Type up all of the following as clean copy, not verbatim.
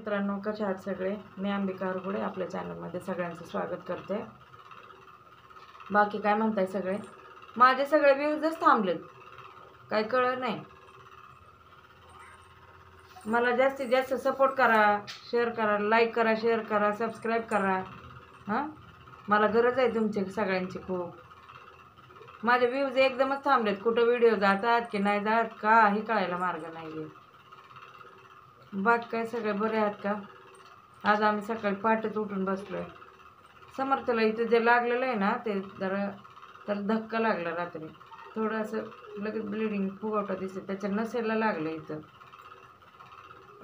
मित्रांनो, कशा आहात सगळे? मी अंबिका हरगुडे आपल्या चॅनलमध्ये सगळ्यांचं स्वागत करते. बाकी काय म्हणताय सगळे? माझे सगळे व्ह्यूजच थांबलेत, काय कळलं नाही. मला जास्तीत जास्त सपोर्ट करा, शेअर करा, लाईक करा, शेअर करा, सबस्क्राईब करा. हां, मला गरज आहे तुमची सगळ्यांची खूप. माझे व्ह्यूज एकदमच थांबलेत. कुठं व्हिडिओ जातात की नाही जात काही कळायला मार्ग नाही आहे. बाकी काय सगळे बरे आहात का? आज आम्ही सकाळी पहाटेच उठून बसलोय. समर्थला इथं जे लागलेलं आहे ना, ते जरा तर धक्का लागला रात्री. थोडं असं लगेच ब्लिडिंग फुगवटा दिसते, त्याच्या नसेला लागलं इथं.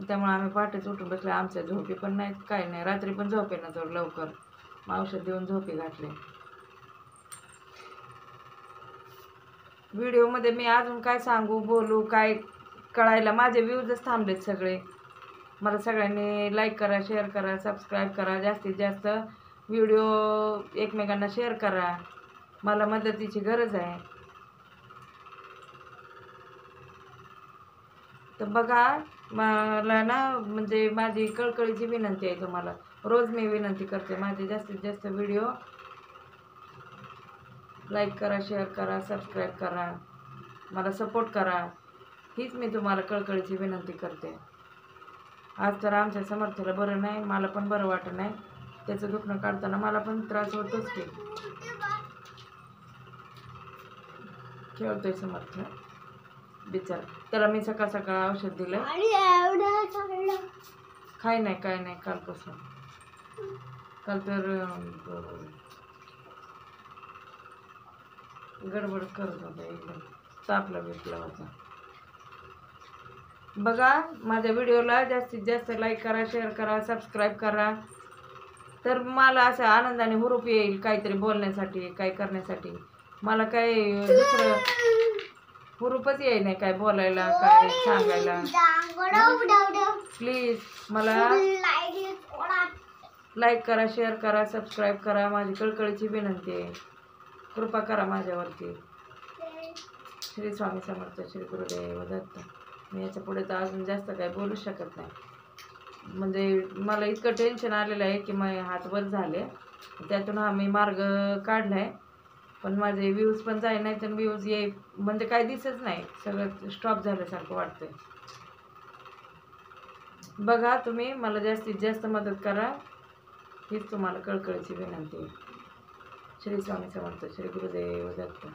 त्यामुळे आम्ही पहाटेच उठून बसले. आमच्या झोपी पण नाहीत, काय नाही. रात्री पण झोपे ना थोडं लवकर, औषध देऊन झोपी घातले. व्हिडिओमध्ये मी अजून काय सांगू बोलू काय कळायला, माझे व्ह्यूजच थांबलेत सगळे. मला सगळ्यांनी लाईक करा, शेअर करा, सबस्क्राईब करा. जास्तीत जास्त व्हिडिओ एकमेकांना शेअर करा. मला मदतीची गरज आहे. तर बघा, मला ना म्हणजे माझी कळकळीची विनंती आहे तुम्हाला. रोज मी विनंती करते, माझे जास्तीत जास्त व्हिडिओ लाईक करा, शेअर करा, सबस्क्राईब करा, मला सपोर्ट करा. हीच मी तुम्हाला कळकळीची विनंती करते. आज तर आमच्या समर्थला बरं नाही, मला पण बरं वाटत नाही. त्याचं दुखणं काढताना मला पण त्रास होतोच की. खेळतोय समर्थ बिचार. त्याला मी सकाळ सकाळ औषध दिलं. काय नाही कालपासून. काल तर गडबड करत होता, एकदम तापला बिपला होता. बघा, माझ्या व्हिडिओला जास्तीत जास्त लाईक करा, शेअर करा, सबस्क्राईब करा. तर मला असं आनंदाने हुरूप येईल काहीतरी बोलण्यासाठी, काय करण्यासाठी. मला काय दुसरं हुरूपच येई नाही काय बोलायला, काय सांगायला. प्लीज मला लाईक करा, शेअर करा, सबस्क्राईब करा. माझी कळकळीची विनंती आहे. कृपा करा माझ्यावरती. श्री स्वामी समर्थ, श्री गुरुदेव दत्त. मी याच्या पुढे तर अजून जास्त काय बोलू शकत नाही. म्हणजे मला इतकं टेन्शन आलेलं आहे की माझे हात वर झाले. त्यातून हा मी मार्ग काढला आहे. पण माझे व्ह्यूज पण जाय नाही, तर व्ह्यूज ये म्हणजे काय दिसत नाही. सगळं स्टॉप झाल्यासारखं वाटतंय. बघा, तुम्ही मला जास्तीत जास्त मदत करा, हीच तुम्हाला कळकळीची विनंती आहे. श्री स्वामी समर्थ, श्री गुरुदेव दत्त.